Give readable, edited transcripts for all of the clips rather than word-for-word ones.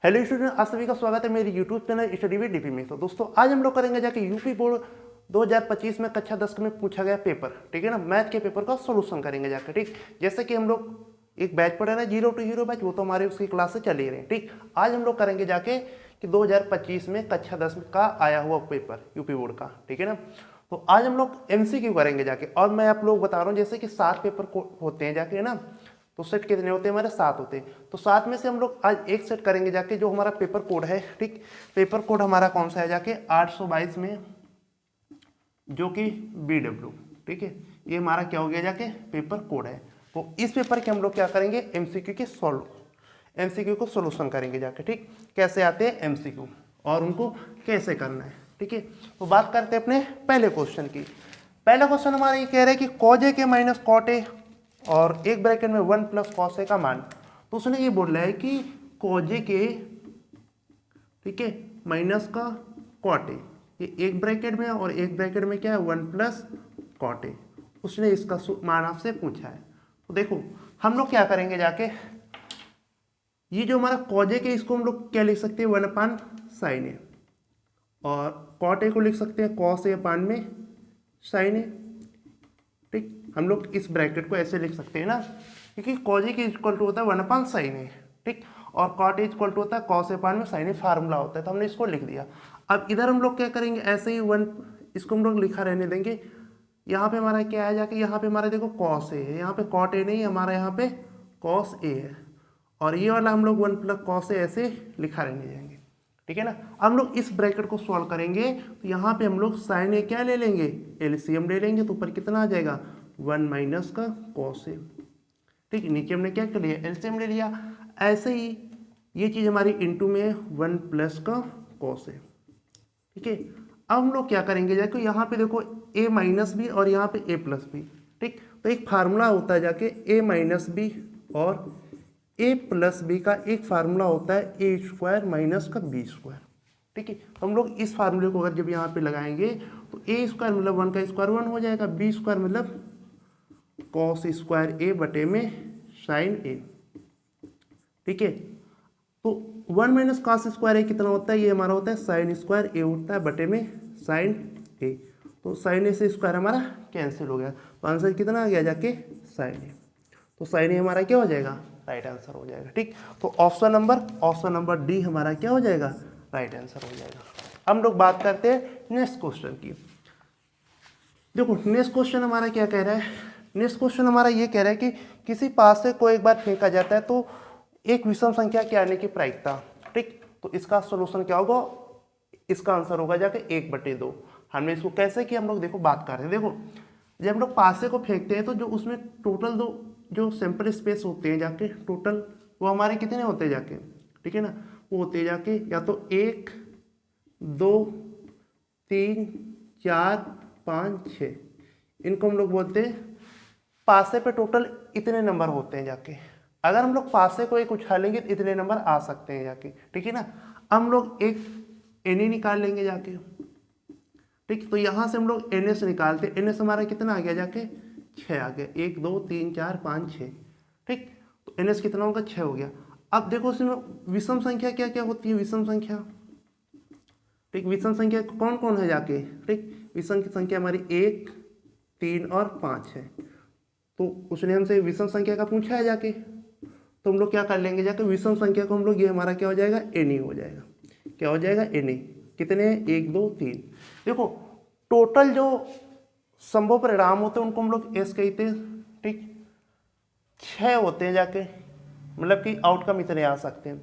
Hello student, आप सभी का स्वागत है मेरी YouTube channel study with DP में। तो दोस्तों आज हम लोग करेंगे जाके यूपी बोर्ड 2025 में कक्षा 10 में पूछा गया पेपर, ठीक है ना। मैथ के पेपर का सॉल्यूशन करेंगे जाकर, ठीक। जैसे कि हम लोग एक बैच पढ़े ना, 0 to हीरो बैच, वो तो हमारे उसकी क्लास से चल ही रहे हैं, ठीक। आज हम लोग करेंगे जाके कि 2025 में कक्षा 10 का आया हुआ पेपर यूपी बोर्ड का, ठीक है ना। तो आज हम लोग MCQ करेंगे जाके, और मैं आप लोग बता रहा हूँ जैसे कि 7 पेपर होते हैं जाके, है ना। तो सेट कितने होते हैं हमारे? 7 होते हैं। तो 7 में से हम लोग आज एक सेट करेंगे जाके, जो हमारा पेपर कोड है, ठीक। पेपर कोड हमारा कौन सा है जाके? 822 में, जो कि BW, ठीक है। ये हमारा क्या हो गया जाके? पेपर कोड है। तो इस पेपर के हम लोग क्या करेंगे? MCQ को सोल्यूशन करेंगे जाके, ठीक। कैसे आते हैं MCQ और उनको कैसे करना है, ठीक है। तो बात करते हैं अपने पहले क्वेश्चन की। पहला क्वेश्चन हमारा ये कह रहा है कि cos A के माइनस cot A और एक ब्रैकेट में 1 प्लस cos A का मान। तो उसने ये बोल रहा है कि cos A के, ठीक है, माइनस का cot A, ये एक ब्रैकेट में और एक ब्रैकेट में क्या है? 1 प्लस cot A। उसने इसका मान आपसे पूछा है। तो देखो हम लोग क्या करेंगे जाके, ये जो हमारा cos A के, इसको हम लोग क्या लिख सकते हैं? 1/sin A, और cot A को लिख सकते हैं cos A अपान में sin A, ठीक। हम लोग इस ब्रैकेट को ऐसे लिख सकते हैं ना, क्योंकि cos A इक्वल टू होता है 1/sin A, ठीक। और cot A इक्वल टू होता है cos A अपान में sin A, फार्मूला होता है। तो हमने इसको लिख दिया। अब इधर हम लोग क्या करेंगे? ऐसे ही इसको हम लोग लिखा रहने देंगे। यहाँ पे हमारा क्या है जाके, यहाँ पे हमारा देखो cos A है, यहाँ पे cot A नहीं, हमारा यहाँ पे cos A है, और ये वाला हम लोग 1 प्लस cos A ऐसे लिखा रहने देंगे, ठीक है ना। हम लोग इस ब्रैकेट को सॉल्व करेंगे तो यहाँ पे हम लोग sin A क्या ले लेंगे? LCM ले लेंगे। तो ऊपर कितना आ जाएगा? 1 माइनस का cos A, ठीक। नीचे हमने क्या कर लिया? LCM ले लिया। ऐसे ही ये चीज़ हमारी इंटू में 1 प्लस का cos A, ठीक है। अब हम लोग क्या करेंगे जाके, यहाँ पे देखो A माइनस बी और यहाँ पे A प्लस बी, ठीक। तो एक फार्मूला होता है जाके A माइनस बी और A प्लस बी का एक फार्मूला होता है A स्क्वायर माइनस का B स्क्वायर, ठीक है। तो हम लोग इस फार्मूले को अगर जब यहाँ पे लगाएंगे तो A स्क्वायर मतलब 1 का स्क्वायर 1 हो जाएगा, B स्क्वायर मतलब कॉस स्क्वायर A बटे में साइन A, ठीक है। तो 1 माइनस कॉस स्क्वायर A कितना होता है? ये हमारा होता है साइन स्क्वायर A होता है बटे में साइन A। तो साइन A से स्क्वायर हमारा कैंसिल हो गया। तो आंसर कितना आ गया जाके? Sine A। तो साइन A हमारा क्या हो जाएगा? राइट आंसर हो जाएगा, ठीक। तो ऑप्शन नंबर डी हमारा क्या हो जाएगा? राइट आंसर हो जाएगा। हम लोग बात करते हैं नेक्स्ट क्वेश्चन की। देखो नेक्स्ट क्वेश्चन हमारा क्या कह रहा है? नेक्स्ट क्वेश्चन हमारा ये कह रहा है कि किसी पास से को एक बार फेंका जाता है तो एक विषम संख्या के आने की प्रायिकता, ठीक। तो इसका सॉल्यूशन क्या होगा? इसका आंसर होगा जाके 1/2। हमने इसको कैसे किया? हम लोग देखो बात कर रहे हैं। देखो जब हम लोग पासे को फेंकते हैं तो जो उसमें टोटल दो जो सैंपल स्पेस होते हैं जाके, टोटल वो हमारे कितने होते हैं जाके, ठीक है ना। वो होते हैं जाके या तो 1 2 3 4 5 6, इनको हम लोग बोलते हैं पासे पे टोटल इतने नंबर होते हैं जाके। अगर हम लोग पासे को एक उछालेंगे तो इतने नंबर आ सकते हैं जाके, ठीक है ना। हम लोग एक NA निकाल लेंगे जाके, ठीक। तो यहाँ से हम लोग NS निकालते, NS हमारा कितना आ गया जाके? 6 आ गया। 1 2 3 4 5 6, ठीक। तो NS कितना होगा? 6 हो गया। अब देखो उसमें विषम संख्या क्या क्या होती है? विषम संख्या, ठीक। विषम संख्या कौन कौन है जाके, ठीक। विषम की संख्या हमारी 1 3 और 5 है। तो उसने हमसे विषम संख्या का पूछा है जाके, तो हम लोग क्या कर लेंगे जाके? विषम संख्या को हम लोग, ये हमारा क्या हो जाएगा? NA हो जाएगा। क्या हो जाएगा? NA। कितने? 1 2 3। देखो टोटल जो संभव परिणाम होते हैं उनको हम लोग S कहते हैं, ठीक। 6 होते हैं जाके, मतलब कि आउटकम इतने आ सकते हैं।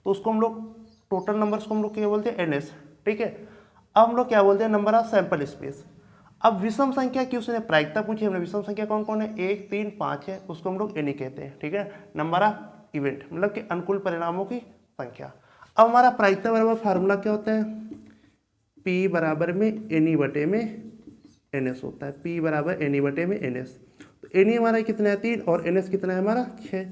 तो उसको हम लोग टोटल नंबर्स को हम लोग क्या बोलते हैं? NS, ठीक है। अब हम लोग क्या बोलते हैं? Number of sample space. अब विषम संख्या की उसने प्रायिकता पूछी हमने, विषम संख्या कौन कौन है? 1 3 5 है, उसको हम लोग NA कहते हैं, ठीक है। नंबर ऑफ इवेंट मतलब कि अनुकूल परिणामों की संख्या। अब हमारा प्रायिकता बराबर फार्मूला क्या होता है? P बराबर में NE बटे में NS होता है। P बराबर NE बटे में NS। तो NE हमारा कितना है? 3, और NS कितना है हमारा? 6।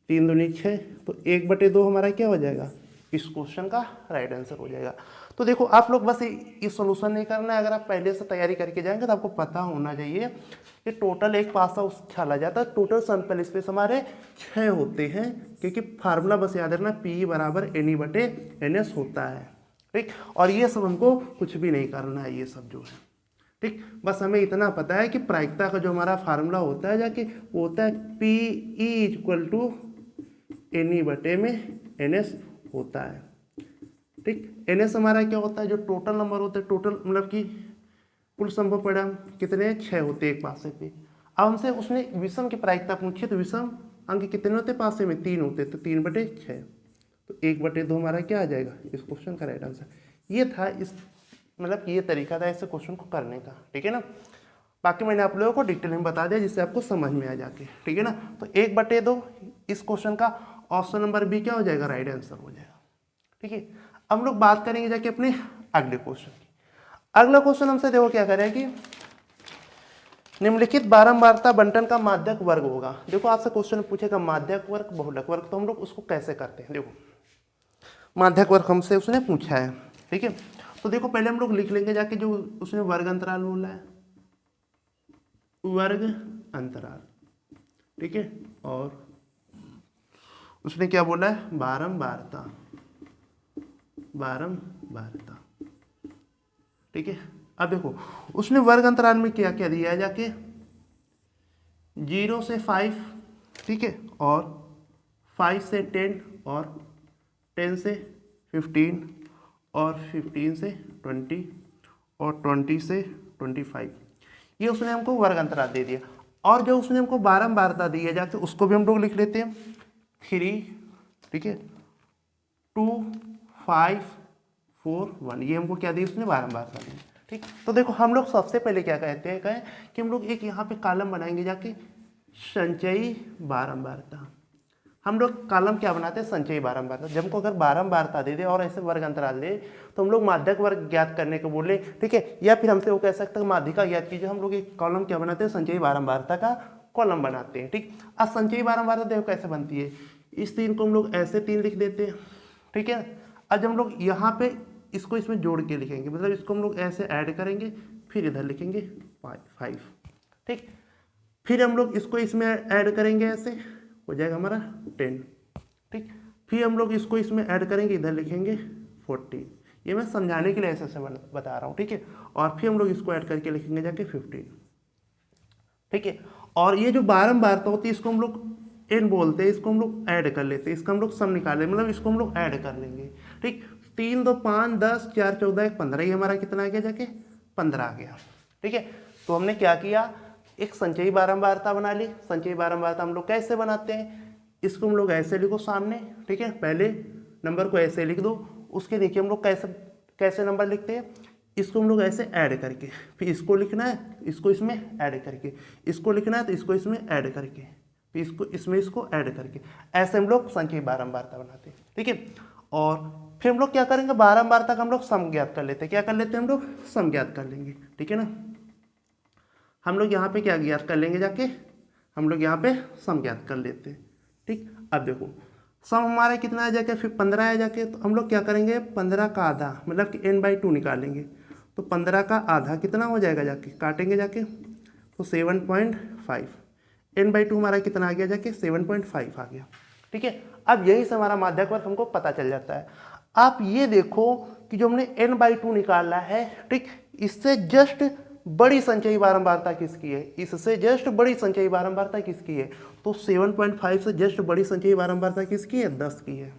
3 दूनी 6, तो 1/2 हमारा क्या हो जाएगा? इस क्वेश्चन का राइट आंसर हो जाएगा। तो देखो आप लोग बस ये सॉल्यूशन नहीं करना है, अगर आप पहले से तैयारी करके जाएंगे तो आपको पता होना चाहिए कि टोटल एक पासा उस चला जाता है, टोटल सैंपल स्पेस हमारे 6 होते हैं, क्योंकि फार्मूला बस याद रखना P बराबर NE/NS होता है, ठीक। और ये सब हमको कुछ भी नहीं करना है, ये सब जो है, ठीक। बस हमें इतना पता है कि प्रायिकता का जो हमारा फार्मूला होता है जाके वो होता है PE = NE/NS होता है, ठीक। NS हमारा क्या होता है, जो टोटल नंबर होते हैं, टोटल मतलब कि कुल संभव परिणाम कितने 6 होते हैं एक पासे पे। अब हमसे उसने विषम की प्रायिकता पूछी, तो विषम अंक कितने होते पासे में 3 होते, तो 3/6, तो 1/2 हमारा क्या आ जाएगा इस क्वेश्चन का राइट आंसर। ये था इस मतलब ये तरीका था ऐसे क्वेश्चन को करने का, ठीक है ना। बाकी मैंने आप लोगों को डिटेल में बता दिया जिससे आपको समझ में आ जाके, ठीक है ना। तो 1/2 इस क्वेश्चन का ऑप्शन नंबर बी क्या हो जाएगा, राइट आंसर हो जाएगा, ठीक है। अब हम लोग बात करेंगे जाके अपने अगले क्वेश्चन की। अगला क्वेश्चन हमसे देखो क्या करे कि निम्नलिखित बारंबारता बंटन का माध्यक वर्ग होगा। देखो आपसे क्वेश्चन पूछेगा माध्यक वर्ग बहुलक वर्ग, तो हम लोग उसको कैसे करते हैं। देखो माध्यक वर्ग हमसे उसने पूछा है, ठीक है। तो देखो पहले हम लोग लिख लेंगे जाके जो उसने वर्ग अंतराल बोला है, वर्ग अंतराल, ठीक है। और उसने क्या बोला है, बारंबारता, बारंबारता, ठीक है। अब देखो उसने वर्ग अंतराल में क्या क्या दिया है जाके 0 से 5, ठीक है, और 5 से 10, और 10 से 15, और 15 से 20, और 20 से 25, ये उसने हमको वर्ग अंतराल दे दिया। और जो उसने हमको बारंबारता दी है जाके उसको भी हम लोग लिख लेते हैं 3, ठीक है, 2, 5, 4, 1, ये हमको क्या दी उसने बारंबारता दी, ठीक। तो देखो हम लोग सबसे पहले क्या कहते हैं, कहें कि हम लोग एक यहाँ पे कॉलम बनाएंगे जाके संचयी बारंबारता। हम लोग कॉलम क्या बनाते हैं, संचयी बारंबारता। जब हमको अगर बारंबारता दे दे और ऐसे वर्ग अंतराल दे तो हम लोग माध्यक वर्ग ज्ञात करने को बोले, ठीक है। या फिर हमसे वो कह सकते हैं माध्यिका ज्ञात कीजिए, हम लोग एक कॉलम क्या बनाते हैं, संचयी बारंबारता का कॉलम बनाते हैं, ठीक। अब संचयी बारंबारता देखो कैसे बनती है, इस 3 को हम लोग ऐसे 3 लिख देते हैं, ठीक है। अब हम लोग यहाँ पे इसको इसमें जोड़ के लिखेंगे, मतलब इसको हम लोग ऐसे ऐड करेंगे, फिर इधर लिखेंगे 5, ठीक। फिर हम लोग इसको इसमें ऐड करेंगे, ऐसे हो जाएगा हमारा 10, ठीक। फिर हम लोग इसको इसमें ऐड करेंगे, इधर लिखेंगे 40, ये मैं समझाने के लिए ऐसे बता रहा हूँ, ठीक है। और फिर हम लोग इसको ऐड करके लिखेंगे जाके 15, ठीक है। और ये जो बारंबारता होती है इसको हम लोग n बोलते हैं, इसको हम लोग ऐड कर लेते हैं, इसका हम लोग सम निकाले, मतलब इसको हम लोग ऐड कर लेंगे, ठीक। 3, 2, 5, 10, 4, 14, 1, 15, ये हमारा कितना आ गया जाके 15 आ गया, ठीक है। तो हमने क्या किया, एक संचयी बारंबारता बना ली। संचयी बारंबारता हम लोग कैसे बनाते हैं, इसको हम लोग ऐसे लिखो सामने, ठीक है, पहले नंबर को ऐसे लिख दो, उसके देखिए हम लोग कैसे कैसे नंबर लिखते हैं, इसको हम लोग ऐसे ऐड करके, फिर इसको लिखना है, इसको इसमें ऐड करके, इसको लिखना है तो इसको इसमें ऐड करके, फिर इसको इसमें इसको ऐड करके, ऐसे हम लोग संचयी बारंबारता बनाते हैं, ठीक है। और फिर हम लोग क्या करेंगे, बारंबारता का हम लोग सम ज्ञात कर लेते हैं। क्या कर लेते हैं हम लोग, सम ज्ञात कर लेंगे, ठीक है ना। हम लोग यहाँ पे क्या ज्ञात कर लेंगे जाके, हम लोग यहाँ पे सम ज्ञात कर लेते हैं, ठीक। अब देखो सम हमारा कितना है जाके, फिर 15 है जाके, तो हम लोग क्या करेंगे 15 का आधा, मतलब कि n/2 निकालेंगे, तो 15 का आधा कितना हो जाएगा जाके, काटेंगे जाके तो 7.5, n/2 हमारा कितना आ गया जाके 7.5 आ गया, ठीक है। अब यही से हमारा माध्यक वर्ग हमको पता चल जाता है। आप ये देखो कि जो हमने n/2 निकाला है, ठीक, इससे जस्ट बड़ी संचयी बारंबारता किसकी है, इससे जस्ट बड़ी संचयी बारंबारता किसकी है, तो 7.5 से जस्ट बड़ी संचयी बारंबारता किसकी है, 10 की है,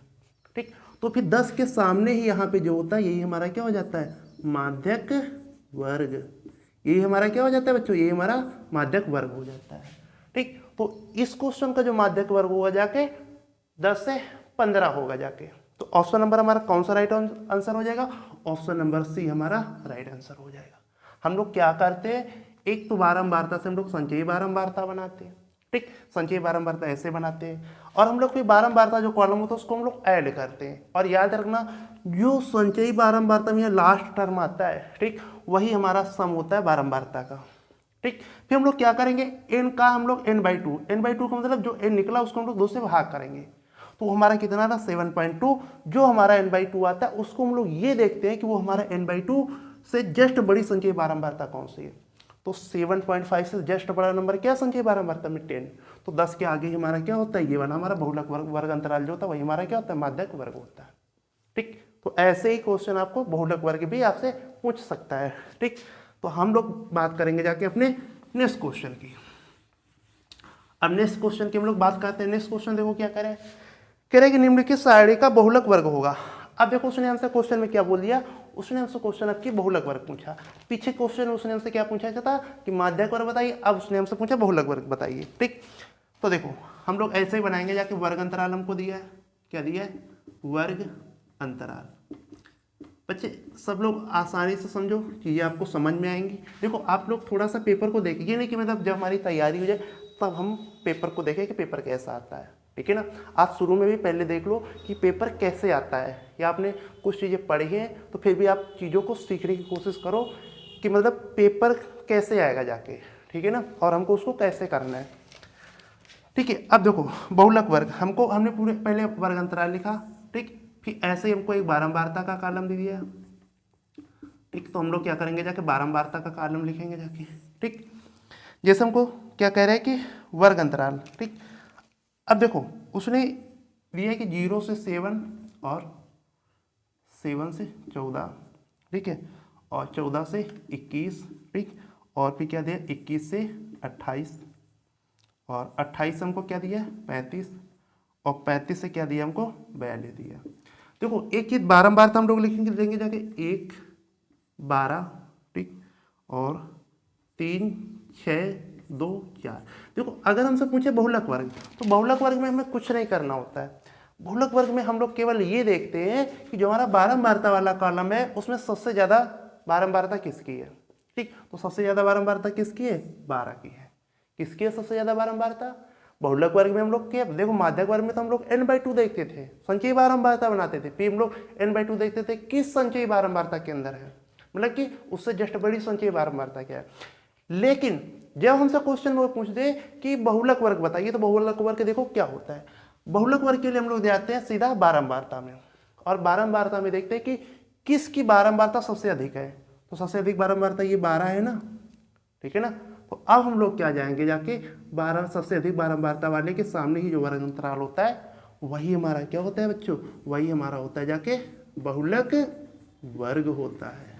ठीक। तो फिर 10 के सामने ही यहाँ पे जो होता है यही हमारा क्या हो जाता है, माध्यक वर्ग। यही हमारा क्या हो जाता है बच्चों, यही हमारा माध्यक वर्ग हो जाता है, ठीक। तो इस क्वेश्चन का जो माध्यक वर्ग होगा जाके 10 से 15 होगा जाके। तो ऑप्शन नंबर हमारा कौन सा राइट आंसर हो जाएगा, ऑप्शन नंबर सी हमारा राइट आंसर हो जाएगा। हम लोग क्या करते हैं, एक तो बारंबारता से हम लोग संचयी बारंबारता बनाते हैं, ठीक, संचयी बारंबारता ऐसे बनाते हैं, और हम लोग फिर बारंबारता जो कॉलम होता है उसको हम लोग ऐड करते हैं। और याद रखना जो संचयी बारंबारता में लास्ट टर्म आता है, ठीक, वही हमारा सम होता है बारंबारता का, ठीक। फिर हम लोग क्या करेंगे, n का हम लोग n/2 का मतलब जो n निकला उसको हम लोग 2 से भाग करेंगे, तो हमारा कितना था 7.2। जो हमारा n/2 आता है उसको हम लोग ये देखते हैं कि वो हमारा n/2 से जस्ट बड़ी संख्या बारंबारता कौन सी है। तो 7.5 से जस्ट बड़ा नंबर क्या संख्या बारंबारता में 10। तो 10 के आगे हमारा क्या होता है, ये वाला हमारा बहुलक वर्ग अंतराल जो होता है वही हमारा क्या होता है, माध्यक वर्ग होता है। ठीक, तो ऐसे ही क्वेश्चन आपको बहुलक वर्ग भी आपसे पूछ सकता है। ठीक, तो हम लोग बात करेंगे जाके अपने नेक्स्ट क्वेश्चन की। अब नेक्स्ट क्वेश्चन की हम लोग बात करते हैं। नेक्स्ट क्वेश्चन देखो क्या करें, कह रहे कि निम्नलिखित सारणी का बहुलक वर्ग होगा। अब देखो उसने हमसे क्वेश्चन में क्या बोल दिया, उसने हमसे क्वेश्चन आपकी बहुलक वर्ग पूछा। पीछे क्वेश्चन उसने हमसे क्या पूछा था कि माध्यक वर्ग बताइए, अब उसने हमसे पूछा बहुलक वर्ग बताइए। ठीक, तो देखो हम लोग ऐसे ही बनाएंगे जाके, वर्ग अंतराल हमको दिया है, क्या दिया है, वर्ग अंतराल। बच्चे सब लोग आसानी से समझो, चीज़ें आपको समझ में आएंगी। देखो आप लोग थोड़ा सा पेपर को देखिए, ये नहीं कि मतलब जब हमारी तैयारी हो जाए तब हम पेपर को देखें कि पेपर कैसा आता है। ठीक है ना, आप शुरू में भी पहले देख लो कि पेपर कैसे आता है, या आपने कुछ चीज़ें पढ़ी हैं तो फिर भी आप चीज़ों को सीखने की कोशिश करो कि मतलब पेपर कैसे आएगा जाके। ठीक है ना, और हमको उसको कैसे करना है। ठीक है, अब देखो बहुलक वर्ग हमने पूरे पहले वर्ग अंतराल लिखा। ठीक, फिर ऐसे ही हमको एक बारंबारता का कॉलम दे दिया। ठीक, तो हम लोग क्या करेंगे जाके बारंबारता का कॉलम लिखेंगे जाके। ठीक, जैसे हमको क्या कह रहा है कि वर्ग अंतराल। ठीक, अब देखो उसने दिया है कि 0 से 7 और 7 से 14। ठीक है, और 14 से 21। ठीक, और फिर क्या दिया 21 से 28, और 28 से हमको क्या दिया 35, और 35 से क्या दिया हमको 42 दिया। देखो एक चीज बारंबारता हम लोग लिखेंगे देंगे जाके 1, 12। ठीक, और 3, 6, 2, 4। देखो अगर हमसे पूछे बहुलक वर्ग, तो बहुलक वर्ग में हमें कुछ नहीं करना होता है। बहुलक वर्ग में हम लोग केवल ये देखते हैं कि जो हमारा बारंबारता वाला कॉलम है उसमें सबसे ज्यादा बारंबारता किसकी है। ठीक, तो सबसे ज्यादा बारंबारता किसकी है, 12 की है। किसकी है सबसे ज्यादा बारंबारता, बहुलक वर्ग में हम लोग क्या, देखो माध्यक वर्ग में तो हम लोग n/2 देखते थे, संचयी बारंबारता बनाते थे, फिर हम लोग n/2 देखते थे किस संचयी बारंबारता के अंदर है, मतलब कि उससे जस्ट बड़ी संचयी बारंबारता क्या है। लेकिन जब हमसे क्वेश्चन वो पूछ दे कि बहुलक वर्ग बताइए, तो बहुलक वर्ग देखो क्या होता है। बहुलक वर्ग के लिए हम लोग जाते हैं सीधा बारंबारता में, और बारंबारता में देखते हैं कि किसकी बारंबारता सबसे अधिक है। तो सबसे अधिक बारंबारता ये 12 है ना। ठीक है ना, तो अब हम लोग क्या जाएंगे जाके 12 सबसे अधिक बारंबारता वाले के सामने ही जो वर्ग अंतराल होता है वही हमारा क्या होता है बच्चों, वही हमारा होता है जाके बहुलक वर्ग होता है।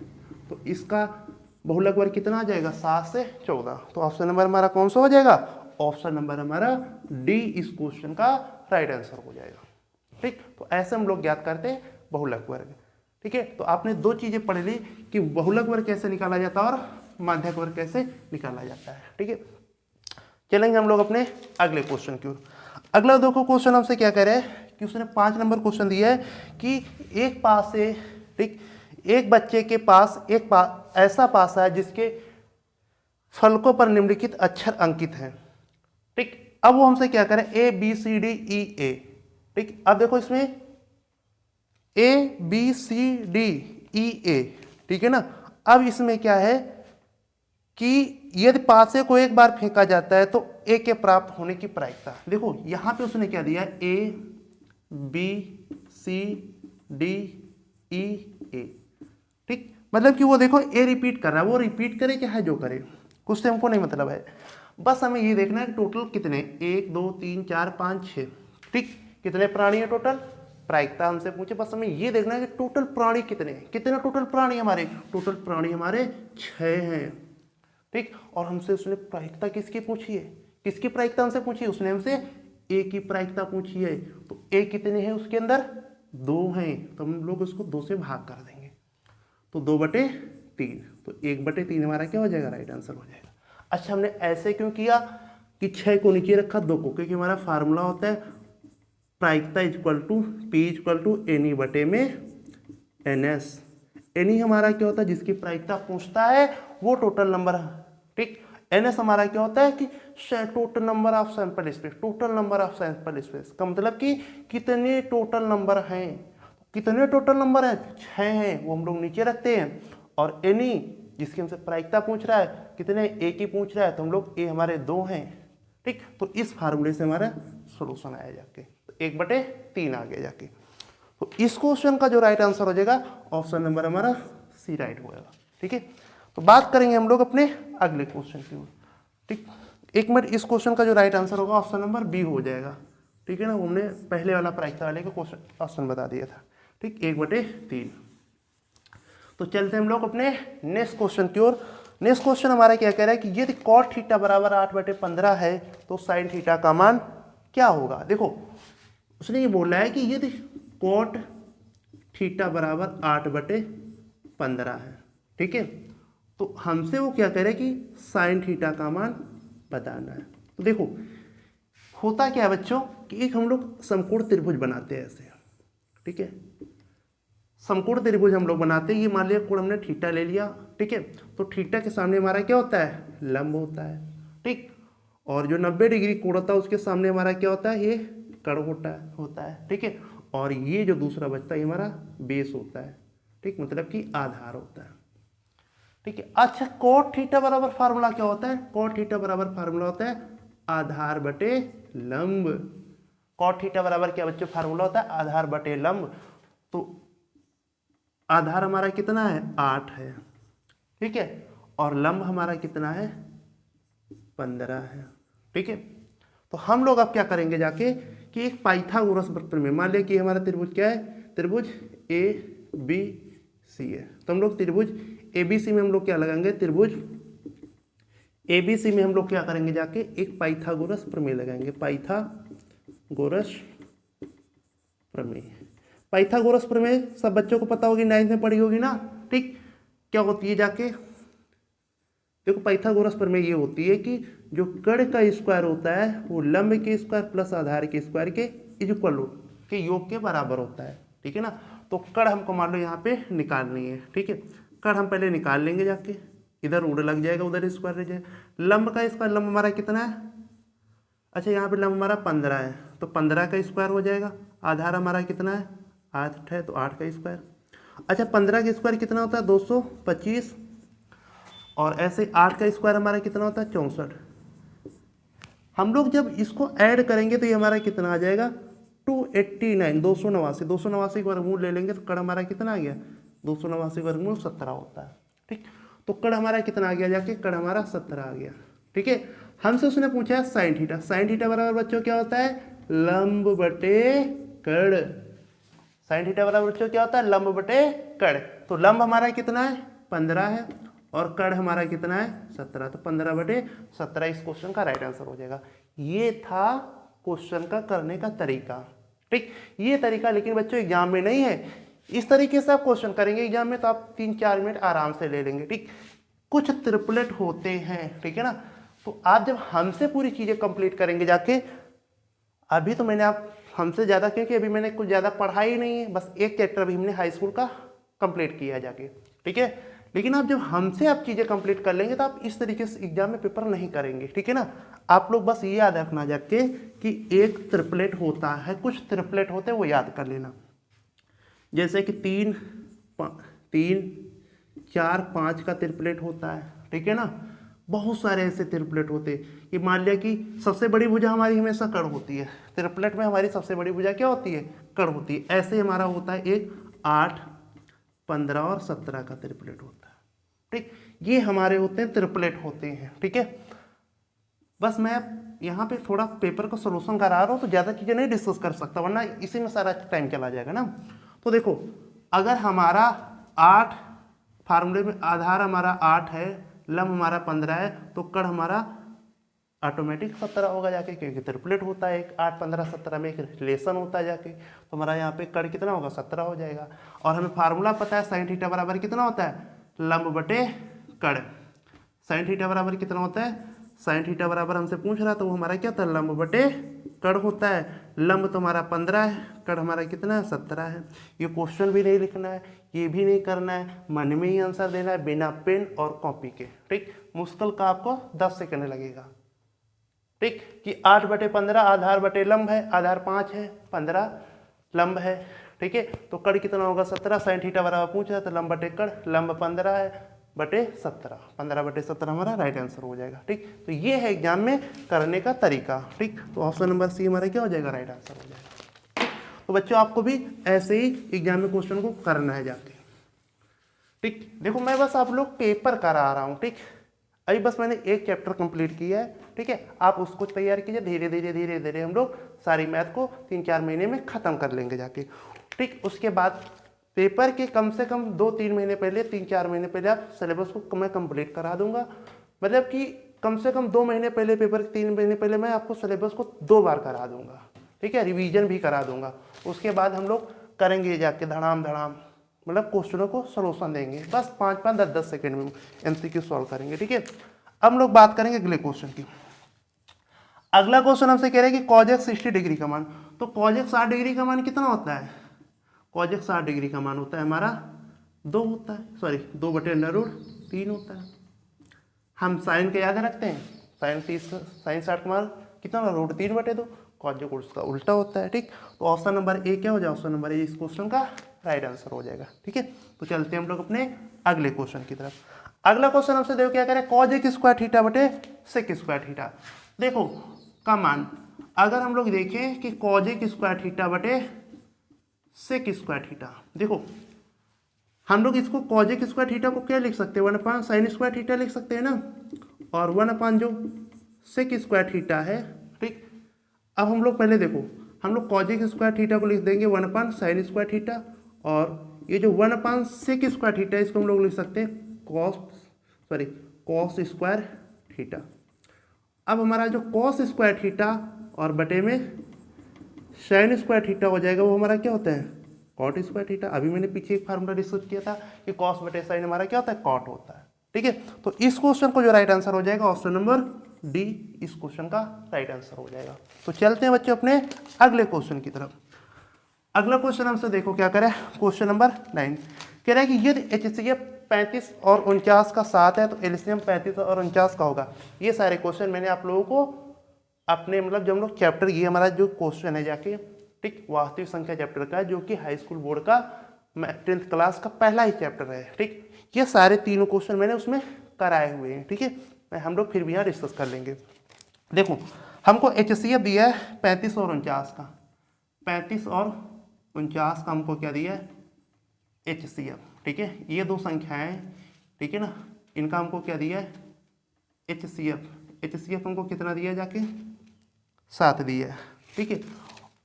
तो इसका बहुलक वर्ग कितना आ जाएगा 7 से 14। तो ऑप्शन नंबर हमारा कौन सा हो जाएगा, ऑप्शन नंबर हमारा डी इस क्वेश्चन का राइट आंसर हो जाएगा। ठीक, तो ऐसे हम लोग ज्ञात करते हैं बहुलक वर्ग। ठीक है, तो आपने दो चीजें पढ़ ली कि बहुलक वर्ग कैसे निकाला जाता है और माध्यक वर्ग कैसे निकाला जाता है। ठीक है, चलेंगे हम लोग अपने अगले क्वेश्चन की ओर। अगला देखो क्वेश्चन हमसे क्या कह रहा है कि उसने 5 नंबर क्वेश्चन दिया है कि एक पास से, ठीक, एक बच्चे के पास ऐसा पासा है जिसके फलकों पर निम्नलिखित अक्षर अंकित हैं। ठीक, अब वो हमसे क्या करें ABCDEA। ठीक, अब देखो इसमें ABCDEA। ठीक है ना, अब इसमें क्या है कि यदि पासे को एक बार फेंका जाता है तो ए के प्राप्त होने की प्रायिकता। देखो यहां पे उसने क्या दिया है ABCDEA। ठीक, मतलब कि वो देखो ए रिपीट कर रहा है, वो रिपीट करे चाहे जो करे, कुछ से हमको नहीं मतलब है। बस हमें ये देखना है कि टोटल कितने 1 2 3 4 5 6। ठीक, कितने प्राणी है टोटल, प्रायिकता हमसे पूछे, बस हमें ये देखना है कि टोटल प्राणी कितने टोटल प्राणी हमारे, टोटल प्राणी हमारे 6 हैं। ठीक, और हमसे उसने प्रायिकता किसकी पूछी है, किसकी प्रायिकता हमसे पूछी है, उसने हमसे ए की प्रायिकता पूछी है। तो ए कितने हैं उसके अंदर, 2 हैं, तो हम लोग उसको 2 से भाग कर देंगे, तो 2/3, तो 1/3 हमारा क्या हो जाएगा, राइट आंसर हो जाएगा। अच्छा, हमने ऐसे क्यों किया कि 6 को नीचे रखा 2 को, क्योंकि हमारा फार्मूला होता है प्रायिकता equal to P equal to NE/NS। NE हमारा क्या होता है, जिसकी प्रायिकता पूछता है वो टोटल नंबर। ठीक, NS हमारा क्या होता है कि total number of sample space, total number of sample space का मतलब कि कितने टोटल नंबर हैं, कितने टोटल नंबर हैं 6 हैं, वो हम लोग नीचे रखते हैं। और NE जिसकी हमसे प्रायिकता पूछ रहा है कितने ए की पूछ रहा है, तो हम लोग ए हमारे 2 हैं। ठीक, तो इस फार्मूले से हमारा सोल्यूशन आया जाके, तो तो 1/3 आ गया जाके। तो इस क्वेश्चन का जो राइट आंसर हो जाएगा ऑप्शन नंबर हमारा सी राइट होगा। ठीक है, तो बात करेंगे हम लोग अपने अगले क्वेश्चन की ओर। ठीक, 1 मिनट, इस क्वेश्चन का जो राइट आंसर होगा ऑप्शन नंबर बी हो जाएगा। ठीक है ना, हमने पहले वाला परीक्षा वाले का क्वेश्चन ऑप्शन बता दिया था। ठीक, 1/3। तो चलते हैं हम लोग अपने नेक्स्ट क्वेश्चन की ओर। नेक्स्ट क्वेश्चन हमारा क्या कह रहा है कि यदि cot थीटा बराबर 8/15 है तो साइन थीटा का मान क्या होगा। देखो उसने ये बोला है कि यदि cot थीटा बराबर 8/15 है, ठीक है, तो हमसे वो क्या कह रहे हैं कि साइन थीटा का मान बताना है। तो देखो होता क्या है बच्चों कि एक हम लोग समकोण त्रिभुज बनाते हैं ऐसे। ठीक है, समकोण त्रिभुज हम लोग बनाते हैं। ये मान लिया कोण हमने थीटा ले लिया। ठीक है, तो थीटा के सामने हमारा क्या होता है, लंब होता है। ठीक, और जो 90 डिग्री कोण होता है उसके सामने हमारा क्या होता है, ये कर्ण होता है। ठीक है, और ये जो दूसरा बचता है ये हमारा बेस होता है। ठीक, मतलब कि आधार होता है। ठीक है, अच्छा cot थीटा बराबर फार्मूला क्या होता है, cot थीटा बराबर फार्मूला होता है आधार बटे लंब। cot थीटा बराबर क्या बच्चों फार्मूला होता है, आधार बटे लंब। तो आधार हमारा कितना है, 8 है। ठीक है, और लंब हमारा कितना है, 15 है। ठीक है, तो हम लोग अब क्या करेंगे जाके कि एक पाइथागोरस वृत्त में, मान लिया कि हमारा त्रिभुज क्या है, त्रिभुज ABC है। तो हम लोग त्रिभुज ABC में हम लोग क्या लगाएंगे, त्रिभुज ABC में हम लोग क्या करेंगे जाके एक पाइथागोरस प्रमेय लगाएंगे। पाइथागोरस प्रमेय, पाइथागोरस प्रमेय सब बच्चों को पता होगी, 9th में पढ़ी होगी ना। ठीक, क्या होती है जाके देखो पाइथागोरस प्रमेय ये होती है कि जो कर्ण का स्क्वायर होता है वो लंब के स्क्वायर प्लस आधार के स्क्वायर के इक्वल के योग के बराबर होता है। ठीक है ना, तो कर्ण हमको मान लो यहाँ पे निकालनी है। ठीक है, कर्ण हम पहले निकाल लेंगे जाके, इधर उड़ लग जाएगा उधर स्क्वायर रह जाएगा। लंब का स्क्वायर, लंब हमारा कितना है, अच्छा यहाँ पे लंब हमारा 15 है तो 15 का स्क्वायर हो जाएगा। आधार हमारा कितना है, 8 है तो 8 का स्क्वायर। अच्छा 15 का स्क्वायर कितना होता है, 225, और ऐसे 8 का स्क्वायर हमारा कितना होता है, 64। हम लोग जब इसको ऐड करेंगे तो ये हमारा कितना आ जाएगा, 289, 289 का वर्गमूल ले लेंगे तो कर्ण हमारा कितना आ गया, 289 वर्गमूल 17 होता है। ठीक, तो कर्ण हमारा कितना आ गया जाके, कर्ण हमारा 17 आ गया। ठीक है, हमसे उसने पूछा है साइन थीटा। साइन थीटा बराबर बच्चों क्या होता है, लंब बटे कर्ण। साइन थीटा बराबर बच्चों क्या होता है, लंब बटे कर्ण। तो लंब हमारा कितना है, 15 है, और कर्ण हमारा कितना है, 17। तो 15/17 इस क्वेश्चन का राइट आंसर हो जाएगा। ये था क्वेश्चन का करने का तरीका। ठीक, ये तरीका लेकिन बच्चों एग्जाम में नहीं है। इस तरीके से आप क्वेश्चन करेंगे एग्जाम में तो आप 3-4 मिनट आराम से ले लेंगे। ठीक, कुछ ट्रिपलेट होते हैं, ठीक है ना, तो आप जब हमसे पूरी चीजें कंप्लीट करेंगे जाके, अभी तो मैंने आप हमसे ज़्यादा, क्योंकि अभी मैंने कुछ ज़्यादा पढ़ा ही नहीं है, बस एक चैप्टर अभी हमने हाई स्कूल का कंप्लीट किया है जाके। ठीक है, लेकिन आप जब हमसे आप चीज़ें कंप्लीट कर लेंगे तो आप इस तरीके से एग्जाम में पेपर नहीं करेंगे। ठीक है ना, आप लोग बस ये याद रखना जाके कि एक ट्रिपलेट होता है, कुछ ट्रिपलेट होते हैं वो याद कर लेना। जैसे कि 3, 4, 5 का ट्रिपलेट होता है। ठीक है ना, बहुत सारे ऐसे ट्रिपलेट होते हैं कि मान लिया कि सबसे बड़ी भुजा हमारी हमेशा कर्ण होती है। ट्रिपलेट में हमारी सबसे बड़ी भुजा क्या होती है, कर्ण होती है। ऐसे हमारा होता है एक 8, 15 और 17 का ट्रिपलेट होता है। ठीक, ये हमारे होते हैं ट्रिपलेट होते हैं। ठीक है, बस मैं यहाँ पे थोड़ा पेपर का सोल्यूशन करा रहा हूँ तो ज़्यादा चीज़ें नहीं डिस्कस कर सकता, वरना इसी में सारा टाइम चला जाएगा ना। तो देखो अगर हमारा 8 फार्मूले में आधार हमारा 8 है, लंब हमारा 15 है, तो कर्ण हमारा ऑटोमेटिक 17 होगा जाके, क्योंकि ट्रिपलेट होता है एक 8, 15, 17 में एक रिलेशन होता है जाके, तो हमारा यहाँ पे कर्ण कितना होगा, 17 हो जाएगा। और हमें फार्मूला पता है साइन थीटा बराबर कितना होता है, लंब बटे कर्ण। साइन थीटा बराबर कितना होता है, साइन थीटा बराबर हमसे पूछ रहा तो वो हमारा क्या था, लंब बटे कर्ण होता है। लंब तो हमारा 15 है, कर्ण हमारा कितना है, 17 है। ये क्वेश्चन भी नहीं लिखना है, ये भी नहीं करना है, मन में ही आंसर देना है बिना पेन और कॉपी के। ठीक, मुश्किल का आपको 10 सेकंड लगेगा। ठीक, कि 8/15 आधार बटे लंब है, आधार 5 है, 15 लंब है। ठीक है, तो कर्ण कितना होगा, 17। साइन थीटा बराबर पूछ रहा है तो लंब बटे कर्ण, लंब 15 है बटे 17, 15/17 हमारा राइट आंसर हो जाएगा। ठीक, तो ये है एग्जाम में करने का तरीका। ठीक, तो ऑप्शन नंबर सी हमारा क्या हो जाएगा, राइट आंसर हो जाएगा। तो बच्चों आपको भी ऐसे ही एग्जाम में क्वेश्चन को करना है जाके। ठीक, देखो मैं बस आप लोग पेपर करा रहा हूँ। ठीक, अभी बस मैंने एक चैप्टर कंप्लीट किया है। ठीक है, आप उसको तैयार कीजिए, धीरे धीरे हम लोग सारी मैथ को 3-4 महीने में ख़त्म कर लेंगे जाके। ठीक, उसके बाद पेपर के कम से कम 2-3 महीने पहले, 3-4 महीने पहले आप सिलेबस को मैं कंप्लीट करा दूंगा। मतलब कि कम से कम 2 महीने पहले, पेपर के 3 महीने पहले मैं आपको सिलेबस को 2 बार करा दूंगा। ठीक है, रिवीजन भी करा दूंगा। उसके बाद हम लोग करेंगे जाके धड़ाम, मतलब क्वेश्चनों को सोल्यूशन देंगे, बस 5-5, 10-10 सेकेंड में MCQ सॉल्व करेंगे। ठीक है, अब हम लोग बात करेंगे अगले क्वेश्चन की। अगला क्वेश्चन हमसे कह रहे हैं कि cos x 60 डिग्री का मान। तो cos x 60 डिग्री का मान कितना होता है? cos x 60 डिग्री का मान होता है हमारा 2 होता है, सॉरी 2/√3 होता है। हम साइन के याद रखते हैं, साइन 60 का मान कितना होगा? √3/2। cos जो उसका उल्टा होता है। ठीक, तो ऑप्शन नंबर ए क्या हो जाए? ऑप्शन नंबर ए इस क्वेश्चन का राइट आंसर हो जाएगा। ठीक है, तो चलते हैं हम लोग अपने अगले क्वेश्चन की तरफ। अगला क्वेश्चन हमसे देखो क्या करें, cos x स्क्वायर थीटा बटे sec स्क्वायर थीटा। देखो का मान अगर हम लोग देखें कि cos x स्क्वायर थीटा बटे sec स्क्वायर थीटा, देखो हम लोग इसको cos x स्क्वायर थीटा को क्या लिख सकते हैं? 1/sin स्क्वायर थीटा लिख सकते हैं ना, और 1/ जो sec स्क्वायर थीटा है। ठीक, अब हम लोग पहले देखो, हम लोग cos x स्क्वायर थीटा को लिख देंगे 1/sin स्क्वायर थीटा, और ये जो 1/sec स्क्वायर थीटा इसको हम लोग लिख सकते हैं cos स्क्वायर थीटा। अब हमारा जो cos स्क्वायर थीटा और बटे में sin स्क्वायर थीटा हो जाएगा, वो हमारा क्या होता है? cot square theta. अभी मैंने पीछे एक फार्मूला डिस्कस किया था कि cos बटे sin हमारा क्या होता है? cot होता है। ठीक है, तो इस क्वेश्चन को जो राइट आंसर हो जाएगा ऑप्शन नंबर डी इस क्वेश्चन का राइट आंसर हो जाएगा। तो चलते हैं बच्चों अपने अगले क्वेश्चन की तरफ। अगला क्वेश्चन हमसे देखो क्या करें, क्वेश्चन नंबर 9 कह रहा है कि यदि HCF 35 और 49 का 7 है तो एलसीएम 35 और 49 का होगा। ये सारे क्वेश्चन मैंने आप लोगों को अपने मतलब जब हम लोग चैप्टर, ये हमारा जो क्वेश्चन है जाके ठीक वास्तविक संख्या चैप्टर का, जो कि हाई स्कूल बोर्ड का 10th क्लास का पहला ही चैप्टर है। ठीक, ये सारे तीनों क्वेश्चन मैंने उसमें कराए हुए हैं। ठीक है, हम लोग फिर भी यहाँ डिस्कस कर लेंगे। देखो हमको HCF दिया है 35 और 49 का, 35 और 49 का हमको क्या दिया है? HCF। ठीक है, ये दो संख्याएं, ठीक है ना, इनका हमको क्या दिया है? HCF हमको कितना दिया जाके? 7 दिया है। ठीक है,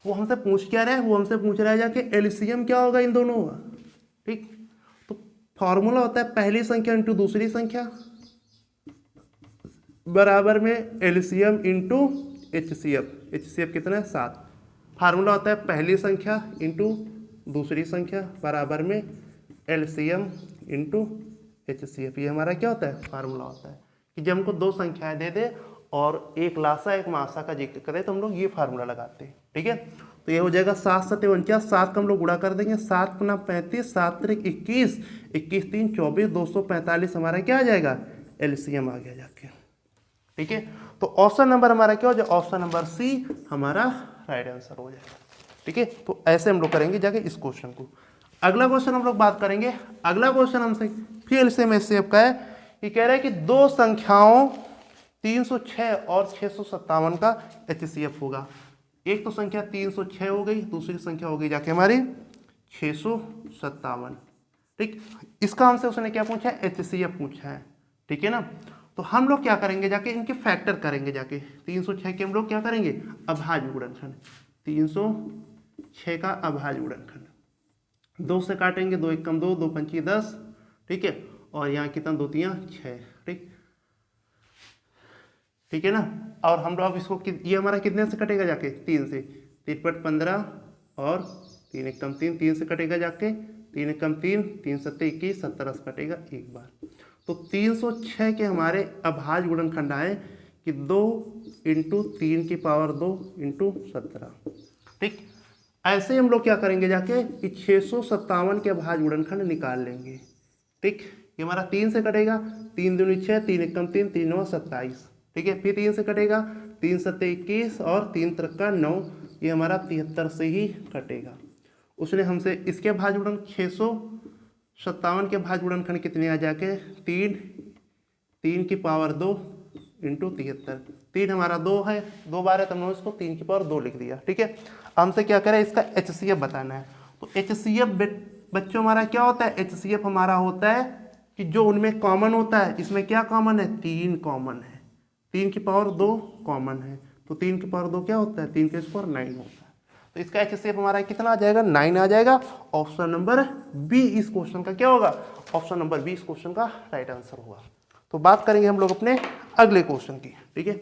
वो हमसे पूछ क्या रहा है? वो हमसे पूछ रहा है जाके एलसीएम क्या होगा इन दोनों का। ठीक, तो फॉर्मूला होता है पहली संख्या इंटू दूसरी संख्या बराबर में एलसीएम इंटू HCF। HCF कितना है? 7। फार्मूला होता है पहली संख्या इंटू दूसरी संख्या बराबर में एलसीएम इंटू HCF। ये हमारा क्या होता है? फार्मूला होता है कि जब हमको दो संख्याएं दे दे और एक लासा एक मासा का जिक्र करें तो हम लोग ये फार्मूला लगाते हैं। ठीक है, तो ये हो जाएगा 7 7 49, 7 का हम लोग गुणा कर देंगे, 7 × 35, 7 × 21, 21 3 24, 245 हमारा क्या आ जाएगा? एलसीएम आ गया जाके। ठीक है, तो ऑप्शन नंबर हमारा क्या हो जाए? ऑप्शन नंबर सी हमारा राइट आंसर हो जाएगा। ठीक है, तो ऐसे हम लोग करेंगे जाके इस क्वेश्चन को। अगला क्वेश्चन हम लोग बात करेंगे। अगला क्वेश्चन हमसे फिर एलसीएम HCF का है। ये कह रहा है कि दो संख्याओं 306 और 657 का HCF होगा। एक तो संख्या 306 हो गई, दूसरी संख्या हो गई जाके हमारी 657। ठीक, इसका हमसे उसने क्या पूछा है? HCF पूछा है। ठीक है ना, तो हम लोग क्या करेंगे जाके इनके फैक्टर करेंगे जाके। 306 के हम लोग क्या करेंगे? अभाज्य गुणनखंड। 306 का अभाज्य गुणनखंड 2 से काटेंगे, 2 1 कम 2, 2 पंची 10। ठीक है, और यहाँ कितना? 2 3 6। ठीक है ना, और हम लोग इसको ये हमारा कितने से कटेगा जाके? 3 से। 3 × 15 और 3 1 कम 3, 3 से कटेगा जाके, 3 1 कम 3, 3 7 21, 17 से कटेगा एक बार। तो 306 के हमारे अभाज्य गुणनखंड आए कि 2 × 3 की पावर 2 × 17। ठीक, ऐसे हम लोग क्या करेंगे जाके कि 657 के अभाज्य गुणनखंड निकाल लेंगे। ठीक, ये हमारा 3 से कटेगा, 3 दूनी 6, 3 1 कम 3, 3 9 27। ठीक है, फिर 3 से कटेगा, 3 7 21 और 3 3 9, ये हमारा 73 से ही कटेगा। उसने हमसे इसके अभाज्य गुणनखंड 657 के अभाज्य गुणनखंड कितने आ जाके? 3 की पावर 2 × 73। 3 हमारा 2 है, 2 बार है तो हमने इसको 3 की पावर 2 लिख दिया। ठीक है, हमसे क्या करें, इसका HCF बताना है। तो HCF बच्चों हमारा क्या होता है, HCF हमारा होता है कि जो उनमें कॉमन होता है, इसमें क्या कॉमन है, 3 कॉमन है, 3 की पावर 2 कॉमन है, तो 3 की पावर 2 क्या होता है, 3 के स्क्वायर 9 होता है। तो इसका HCF हमारा कितना आ जाएगा, 9 आ जाएगा। ऑप्शन नंबर बी इस क्वेश्चन का क्या होगा, ऑप्शन नंबर बी इस क्वेश्चन का राइट आंसर होगा। तो बात करेंगे हम लोग अपने अगले क्वेश्चन की। ठीक है,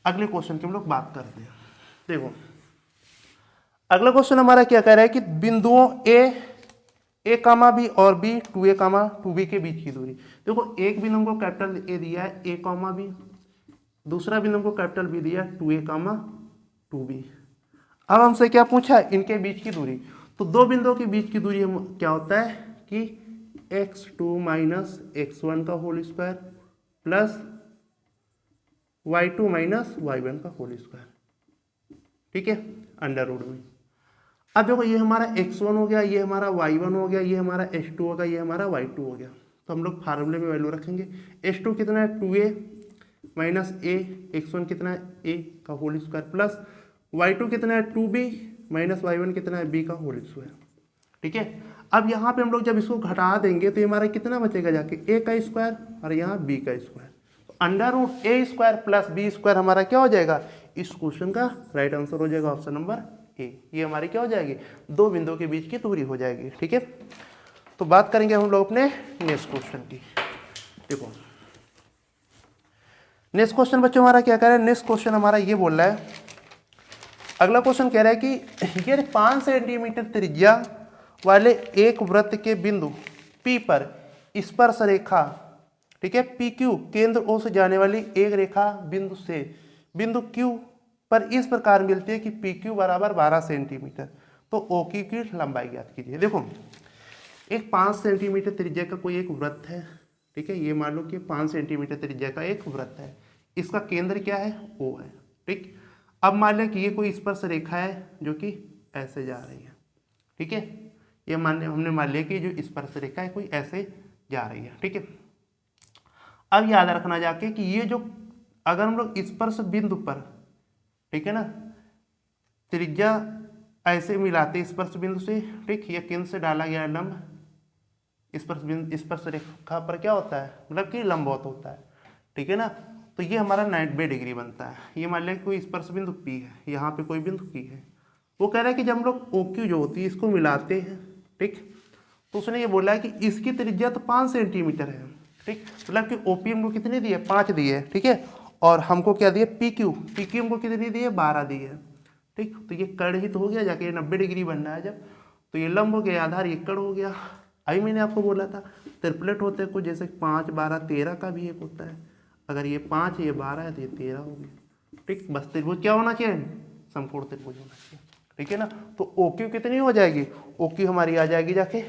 अगले क्वेश्चन की हम लोग बात करते हैं। देखो अगला क्वेश्चन हमारा क्या कह रहा है कि बिंदुओं ए कामा बी और बी 2a कामा 2b के बीच की दूरी। देखो एक बिंदु को कैपिटल ए दिया है a कामा बी, दूसरा बिंदु को कैपिटल बी दिया है 2a कामा 2b। अब हमसे क्या पूछा है, इनके बीच की दूरी। तो दो बिंदुओं के बीच की दूरी क्या होता है कि x2 माइनस x1 का whole square plus y2 minus y1 का होल स्क्वायर। ठीक है, अंडर रूट में। अब देखो ये हमारा x1 हो गया, ये हमारा y1 हो गया, ये हमारा h2 होगा, ये हमारा y2 हो गया। तो हम लोग फार्मूले में वैल्यू रखेंगे। h2 कितना है 2a माइनस a, x1 कितना है a का होल स्क्वायर प्लस y2 कितना है 2b माइनस y1 कितना है b का होल स्क्वायर। ठीक है, अब यहाँ पे हम लोग जब इसको घटा देंगे तो ये हमारा कितना बचेगा जाके a का स्क्वायर और यहाँ b का स्क्वायर। तो under root a square plus b square हमारा क्या हो जाएगा, इस क्वेश्चन का राइट आंसर हो जाएगा ऑप्शन नंबर ए। ये हमारी क्या हो जाएगी, दो बिंदुओं के बीच की दूरी हो जाएगी। ठीक है, तो बात करेंगे हम लोग अपने नेक्स्ट क्वेश्चन की। देखो नेक्स्ट क्वेश्चन बच्चों हमारा क्या कह रहा है, नेक्स्ट क्वेश्चन हमारा ये बोल रहा है, अगला क्वेश्चन कह रहा है कि ये 5 सेंटीमीटर त्रिज्या वाले एक वृत्त के बिंदु P पर स्पर्श रेखा, ठीक है, PQ केंद्र O से जाने वाली एक रेखा बिंदु से बिंदु Q पर इस प्रकार मिलती है कि PQ बराबर 12 सेंटीमीटर। तो OQ की लंबाई ज्ञात कीजिए। देखो एक 5 सेंटीमीटर त्रिज्या का कोई एक वृत्त है। ठीक है, ये मान लो कि 5 सेंटीमीटर त्रिज्या का एक वृत्त है, इसका केंद्र क्या है, O है। ठीक, अब मान लिया कि ये कोई स्पर्श रेखा है जो कि ऐसे जा रही है। ठीक है, ये हमने मान लिया कि जो स्पर्श रेखा है कोई ऐसे जा रही है। ठीक है, अब याद रखना जाके कि ये जो अगर हम लोग स्पर्श बिंदु पर, ठीक है ना, त्रिज्या ऐसे मिलाते स्पर्श बिंदु से, ठीक, ये केंद्र से डाला गया लंब स्पर्श रेखा पर क्या होता है, मतलब कि लंबवत होता है। ठीक है ना, तो ये हमारा 90 डिग्री बनता है। ये मान लिया कोई स्पर्श बिंदु P है, यहाँ पे कोई बिंदु P है। वो कह रहा है कि जब हम लोग OQ जो होती है इसको मिलाते हैं, ठीक, तो उसने ये बोला है कि इसकी त्रिज्या तो 5 सेंटीमीटर है। ठीक, मतलब कि OP हमको कितनी दी है, 5 दी है। ठीक है, और हमको क्या दिए PQ हमको कितनी दी है, 12 दी है। ठीक, तो ये कर्ण ही तो हो गया जाके, 90 डिग्री बनना है जब, तो ये लंब हो गया, आधार ये कर्ण हो गया। अभी मैंने आपको बोला था ट्रिपलेट होते हैं कुछ, जैसे 5, 12, 13 का भी एक होता है। अगर ये 5 ये 12 है तो ये 13 हो गया। ठीक, बस त्रिभुज क्या होना चाहिए, समकोण त्रिभुज होना चाहिए। ठीक है ना, तो OQ कितनी हो जाएगी, OQ हमारी आ जाएगी जाके